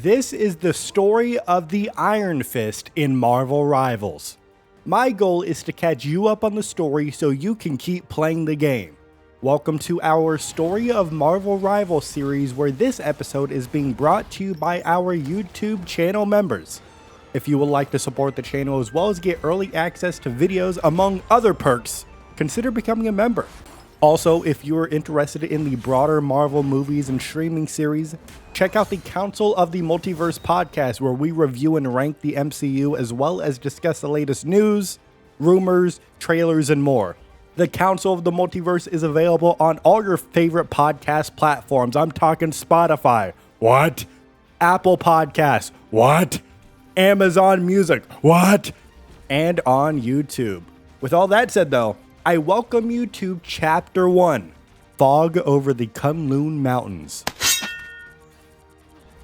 This is the story of the Iron Fist in Marvel Rivals. My goal is to catch you up on the story so you can keep playing the game. Welcome to our Story of Marvel Rivals series, where this episode is being brought to you by our YouTube channel members. If you would like to support the channel as well as get early access to videos among other perks, consider becoming a member. Also, if you are interested in the broader Marvel movies and streaming series, check out the Council of the Multiverse podcast, where we review and rank the MCU as well as discuss the latest news, rumors, trailers, and more. The Council of the Multiverse is available on all your favorite podcast platforms. I'm talking Spotify. What? Apple Podcasts. What? Amazon Music. What? And on YouTube. With all that said, though, I welcome you to Chapter 1, Fog Over the Kunlun Mountains.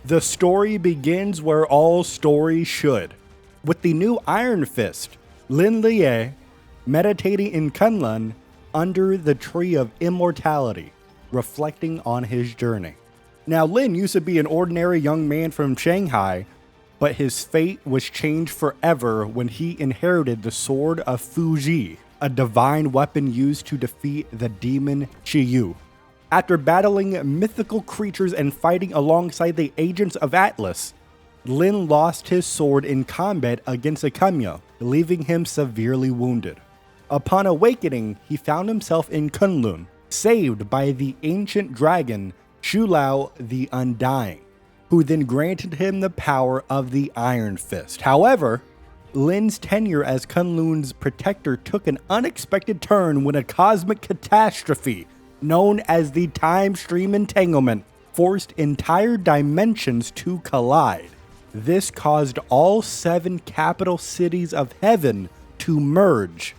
The story begins where all stories should, with the new Iron Fist, Lin Lie, meditating in Kunlun under the Tree of Immortality, reflecting on his journey. Now, Lin used to be an ordinary young man from Shanghai, but his fate was changed forever when he inherited the Sword of Fuji, a divine weapon used to defeat the demon Chiyou. After battling mythical creatures and fighting alongside the agents of Atlas, Lin lost his sword in combat against a Chiyou, leaving him severely wounded. Upon awakening, he found himself in Kunlun, saved by the ancient dragon Shou-Loa the Undying, who then granted him the power of the Iron Fist. However, Lin's tenure as Kunlun's protector took an unexpected turn when a cosmic catastrophe known as the Time Stream Entanglement forced entire dimensions to collide. This caused all 7 capital cities of heaven to merge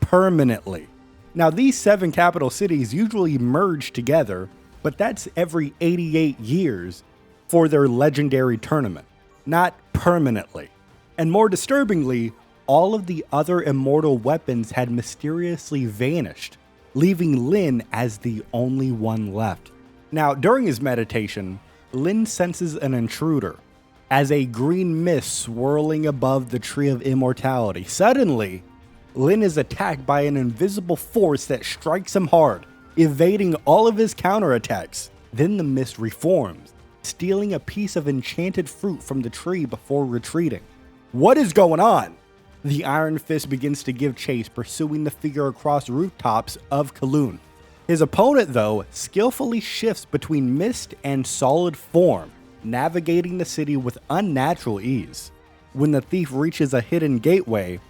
permanently. Now, these 7 capital cities usually merge together, but that's every 88 years for their legendary tournament, not permanently. And more disturbingly, all of the other immortal weapons had mysteriously vanished, leaving Lin as the only one left. Now, during his meditation, Lin senses an intruder as a green mist swirling above the Tree of Immortality. Suddenly, Lin is attacked by an invisible force that strikes him hard, evading all of his counterattacks. Then the mist reforms, stealing a piece of enchanted fruit from the tree before retreating. What is going on? The Iron Fist begins to give chase, pursuing the figure across rooftops of Kunlun. His opponent, though, skillfully shifts between mist and solid form, navigating the city with unnatural ease. When the thief reaches a hidden gateway,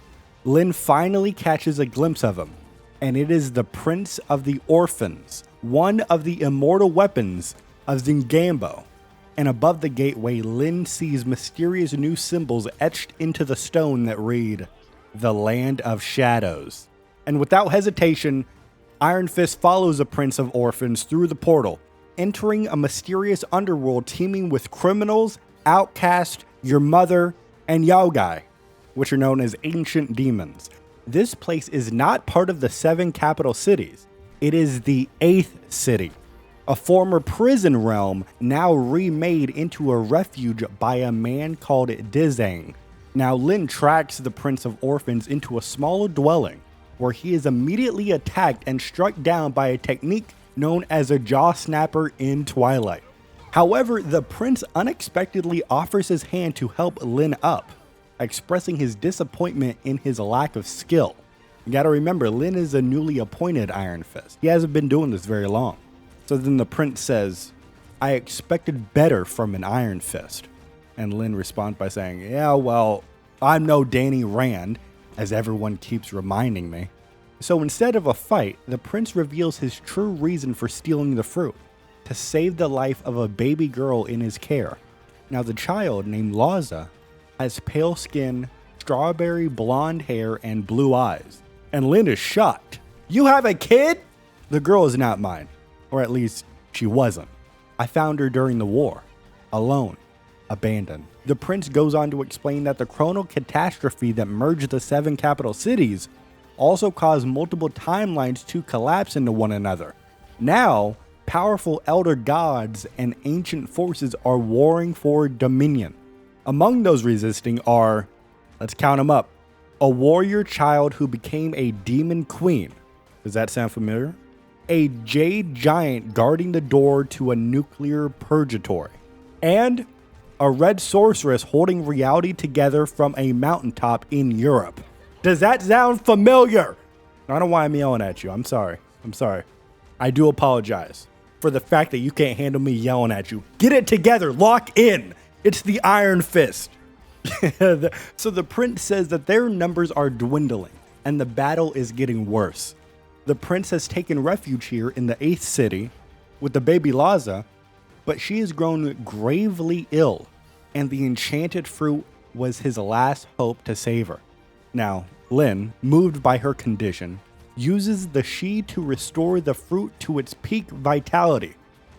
Lin finally catches a glimpse of him, and it is the Prince of the Orphans, one of the immortal weapons of Zingambo. And above the gateway, Lin sees mysterious new symbols etched into the stone that read, "The Land of Shadows." And without hesitation, Iron Fist follows the Prince of Orphans through the portal, entering a mysterious underworld teeming with criminals, outcasts, your mother, and Yaogai, which are known as ancient demons. This place is not part of the 7 capital cities. It is the 8th city, a former prison realm now remade into a refuge by a man called Dizang. Now, Lin tracks the Prince of Orphans into a smaller dwelling, where he is immediately attacked and struck down by a technique known as a jaw snapper in Twilight. However, the prince unexpectedly offers his hand to help Lin up, expressing his disappointment in his lack of skill. You gotta remember, Lin is a newly appointed Iron Fist. He hasn't been doing this very long. So then the prince says, "I expected better from an Iron Fist." And Lin responds by saying, "Yeah, well, I'm no Danny Rand, as everyone keeps reminding me." So instead of a fight, the prince reveals his true reason for stealing the fruit: to save the life of a baby girl in his care. Now, the child, named Laussa, has pale skin, strawberry blonde hair, and blue eyes. And Lin is shocked. "You have a kid?" "The girl is not mine. Or at least, she wasn't. I found her during the war. Alone. Abandoned." The prince goes on to explain that the chronal catastrophe that merged the 7 capital cities also caused multiple timelines to collapse into one another. Now, powerful elder gods and ancient forces are warring for dominion. Among those resisting are, let's count them up, a warrior child who became a demon queen. Does that sound familiar? A jade giant guarding the door to a nuclear purgatory. And a red sorceress holding reality together from a mountaintop in Europe. Does that sound familiar? I don't know why I'm yelling at you. I'm sorry. I do apologize for the fact that you can't handle me yelling at you. Get it together. Lock in. It's the Iron Fist. So the prince says that their numbers are dwindling and the battle is getting worse. The prince has taken refuge here in the 8th city with the baby Laussa, but she has grown gravely ill, and the enchanted fruit was his last hope to save her. Now, Lin, moved by her condition, uses the Shi to restore the fruit to its peak vitality,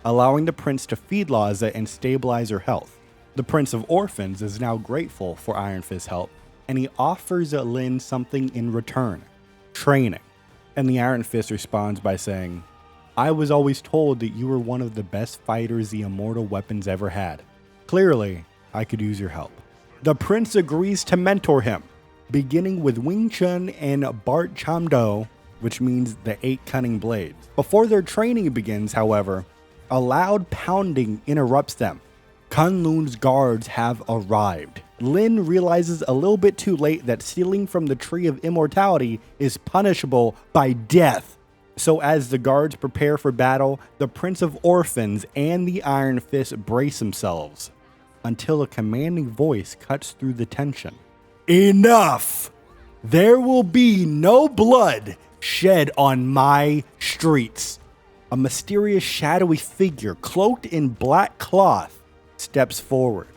allowing the prince to feed Laussa and stabilize her health. The Prince of Orphans is now grateful for Iron Fist's help, and he offers Lin something in return, training. And the Iron Fist responds by saying, I was always told that you were one of the best fighters the immortal weapons ever had. Clearly, I could use your help. The prince agrees to mentor him, beginning with Wing Chun and Bart Chamdo, which means the 8 cunning blades. Before their training begins, however, a loud pounding interrupts them. Kunlun's guards have arrived. Lin realizes a little bit too late that stealing from the Tree of Immortality is punishable by death. So as the guards prepare for battle, the Prince of Orphans and the Iron Fist brace themselves until a commanding voice cuts through the tension. Enough! There will be no blood shed on my streets. A mysterious shadowy figure cloaked in black cloth steps forward.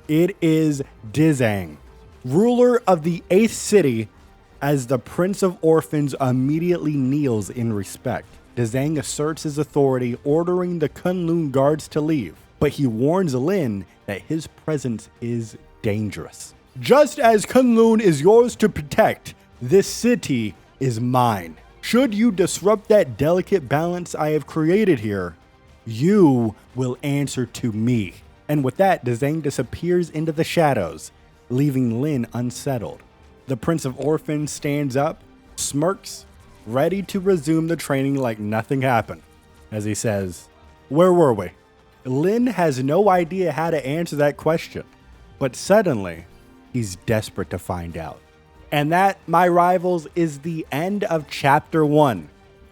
It is Dizang, ruler of the 8th city, as the Prince of Orphans immediately kneels in respect. Dizang asserts his authority, ordering the Kunlun guards to leave, but he warns Lin that his presence is dangerous. Just as Kunlun is yours to protect, this city is mine. Should you disrupt that delicate balance I have created here, you will answer to me. And with that, Dizang disappears into the shadows, leaving Lin unsettled. The Prince of Orphans stands up, smirks, ready to resume the training like nothing happened, as he says, where were we? Lin has no idea how to answer that question, but suddenly, he's desperate to find out. And that, my rivals, is the end of chapter 1.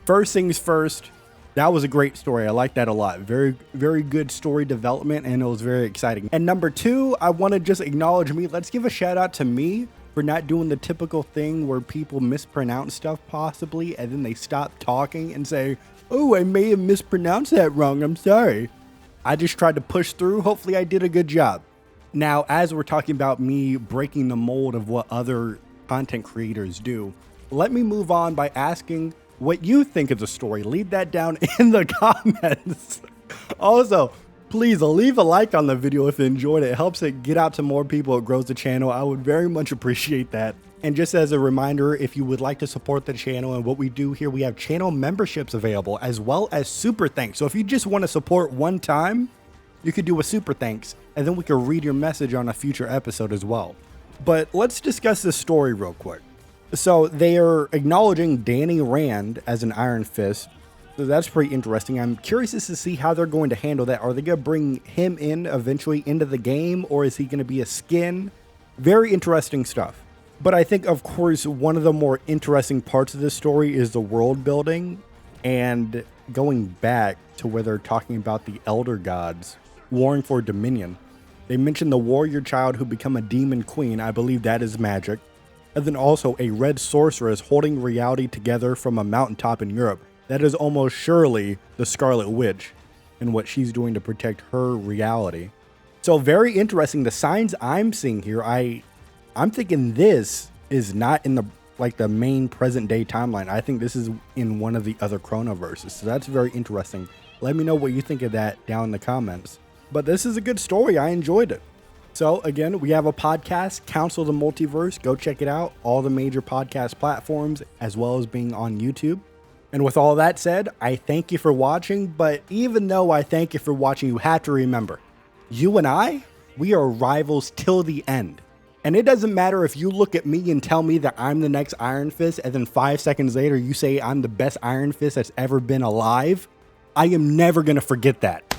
First things first, that was a great story. I like that a lot. Very, very good story development, and it was very exciting. And number 2, I want to just acknowledge me. Let's give a shout out to me for not doing the typical thing where people mispronounce stuff possibly, and then they stop talking and say, oh, I may have mispronounced that wrong. I'm sorry. I just tried to push through. Hopefully I did a good job. Now, as we're talking about me breaking the mold of what other content creators do, let me move on by asking what you think of the story. Leave that down in the comments. Also, please leave a like on the video if you enjoyed it. It helps it get out to more people. It grows the channel. I would very much appreciate that. And just as a reminder, if you would like to support the channel and what we do here, we have channel memberships available as well as super thanks. So if you just want to support one time, you could do a super thanks, and then we could read your message on a future episode as well. But let's discuss this story real quick. So they are acknowledging Danny Rand as an Iron Fist. So that's pretty interesting. I'm curious to see how they're going to handle that. Are they going to bring him in eventually into the game, or is he going to be a skin? Very interesting stuff. But I think, of course, one of the more interesting parts of this story is the world building and going back to where they're talking about the elder gods warring for dominion. They mentioned the warrior child who become a demon queen. I believe that is magic. And then also a red sorceress holding reality together from a mountaintop in Europe. That is almost surely the Scarlet Witch and what she's doing to protect her reality. So very interesting. The signs I'm seeing here, I'm thinking this is not in the main present day timeline. I think this is in one of the other chronoverses. So that's very interesting. Let me know what you think of that down in the comments. But this is a good story. I enjoyed it. So again, we have a podcast, Council of the Multiverse. Go check it out. All the major podcast platforms, as well as being on YouTube. And with all that said, I thank you for watching, but even though I thank you for watching, you have to remember, you and I, we are rivals till the end. And it doesn't matter if you look at me and tell me that I'm the next Iron Fist, and then 5 seconds later you say I'm the best Iron Fist that's ever been alive. I am never gonna forget that.